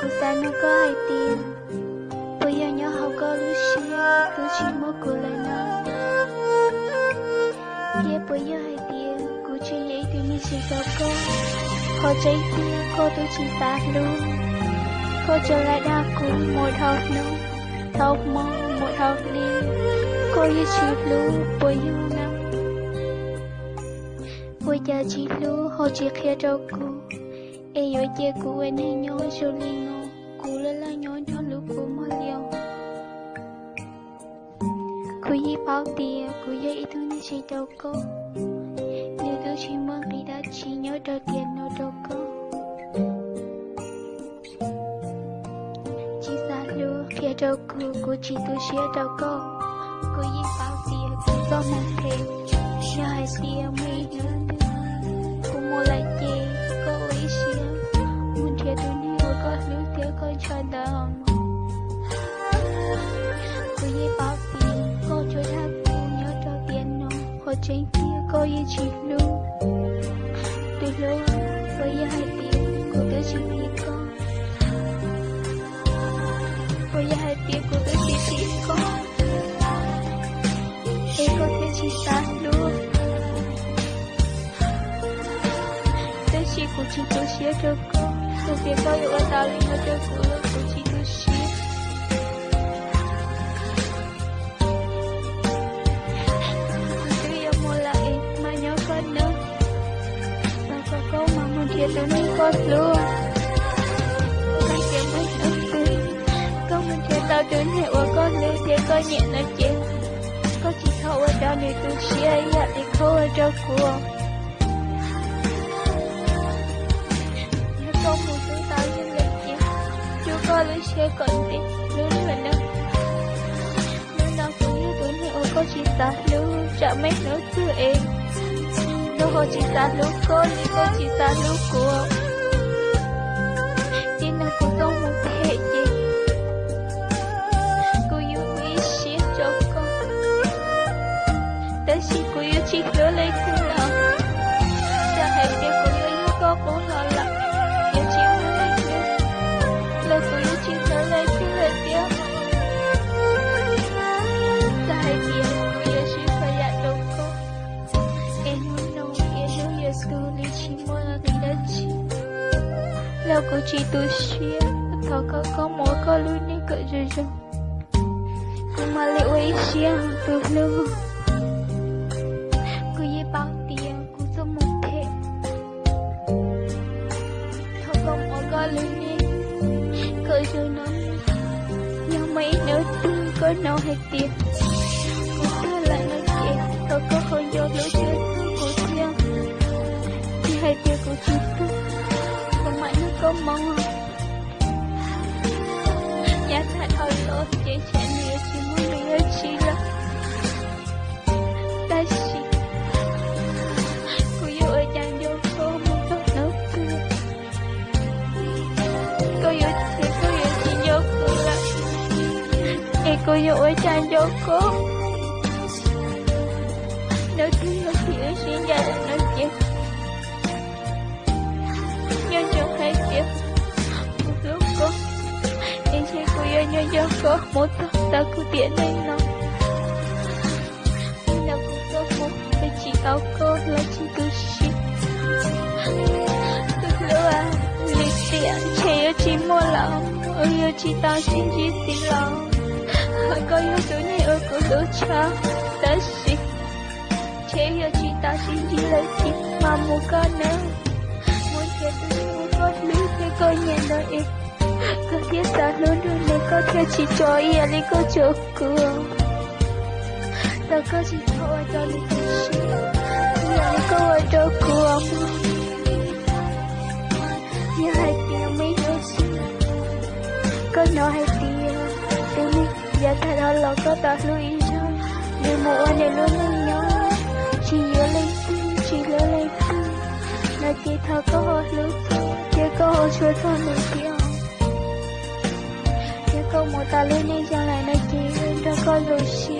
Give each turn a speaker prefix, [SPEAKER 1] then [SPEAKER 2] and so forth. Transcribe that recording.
[SPEAKER 1] cô ta nó có hai tiền. Bây giờ nhớ học có lúc xưa tôi chỉ muốn cô lại nó. Yeah, bây giờ hai tiền cô chỉ nghĩ tôi như chỉ có cô. Họ cháy tiền cô tôi chỉ ta luôn. Cô trở lại đa cũ một học nữa. Học mơ một học đi. Cô như chỉ luôn bây giờ năm. Bây giờ chỉ luôn họ chỉ khía cho cô. Ê dối chê cô anh hay nhói cho liên ngô. Cô lên là nhói cho lúc cô mất liều. Cô dĩ bảo tìa, cô dĩ ý thương như chỉ đâu cô. Nếu tôi chỉ mong đi đã chỉ nhớ cho tiền nó đâu cô. Chỉ xa lưu phía đâu cô chỉ tôi xế đâu cô. Cô dĩ bảo tìa, cô có mong thêm. Nhớ hai tìa mi nữa. Cô mua lại chê, cô ý xế. Muốn thiệt tôi nếu có lưu tiếc con cho đau. Cô dĩ bảo tìa, cô cho thác cô nhớ cho tiền nó. Họ trên kia cô dĩ chỉ lưu. Tôi lưu, với hai tiền, cô tới chỉ biết con. Với hai tiền, cô tới chỉ biết con. Ê cô tới chỉ xa luôn. Tới chỉ cô chỉ tôi xế cho cô. Tôi biết có yêu ở tao linh cho cô là cô chỉ tôi xế. Tôi yêu một lại mà nhớ con nữa. Và có câu mà muốn thiệt tôi nên con luôn. Con kiếm mấy nước tươi. Con muốn thiệt tao đến hệ của con lưu thiệt con nhẹ nó chết. Con chỉ thâu ở đó nếu tôi xế ấy thì khâu ở đó của. Con muốn tôi tao như lịch chứ. Chú con lưu xế còn đi. Lưu nữa nữa. Lưu nào cũng như tôi hiểu con chỉ ta lưu. Chả mấy nữa cứ em. Lưu họ chỉ ta lưu con. Lưu con chỉ ta lưu của. Đi nào cũng không muốn thể gì. Cô yêu quý xế cho con. Tới khi cô yêu chỉ lỡ lấy cứ nào. Chả hãy biết cô yêu con cũng lo lắng. Cô yêu chỉ thở lấy cứ lời tiếc. Cả hai tiền cô yêu chỉ phải dạy đâu cô. Em muốn nông em yêu Giê-xu lý chỉ muốn là người đã chỉ. Là cô chỉ tu xuyên. Thọ có mỗi có lưu ní cỡ rồi rồi. Cô mà liệu ấy xuyên tu lưu. Cô dễ bảo tiền cô giúp một thể. Thọ có mỗi có lưu ní. Cỡ rồi nó nhưng mấy nữa tương có nào hay tiền. Cô tư lại nói chuyện. Thọ có không vô lỗ chơi thương cô thiên. Chỉ hay tiền cô chỉ tư. Còn mãi nó có mong. Nhà thật hơi lỗ chế trẻ nhiều chỉ muốn mình ơi chỉ là. Ta chỉ. Cô yêu ở chẳng vô cô muốn tốt nấu cười. Cô yêu chỉ vô cô là. Ê cô yêu ở chẳng vô cô. Nếu thương nó thì ở xin gia đình nó chết. Nhưng chẳng hay tiếc. Một lúc cô. Em sẽ cô yêu nhau cho cô. Một thật ta cứ tiện lên nó. Nhưng nào cũng có một. Tôi chỉ bảo cô là chỉ cứ xin. Tôi lưu à. Lý tiện. Trẻ yêu chỉ mua lòng. Ôi yêu chỉ tao xin chỉ xin lòng. Hỏi có yêu tôi này ôi cô đổ cho. Ta xin. Trẻ yêu chỉ tao xin chỉ lấy chị. Mà mua con nữa. Muốn thiệt tôi mua con lưu thế coi nhẹ đời em. Có thiết xa luôn rồi này có theo chỉ cho ý lý có chỗ cửa. Tao có chỉ thâu ở cho lý có xí. Nhà lý có ở chỗ cửa. Nhà hai tiền mấy đứa xí. Có nó hai tiền. Tôi nghĩ giờ thật đó là có tao lưu ý cho. Nếu mùa này luôn lên nhau. Chỉ nhớ lên tim, chỉ nhớ lên tim. Là chỉ thơ có hồ lưu thương. Chỉ có hồ chúa thơ này kia. Chỉ có một ta lên đây cho lại nói chuyện. Ra có lưu xí.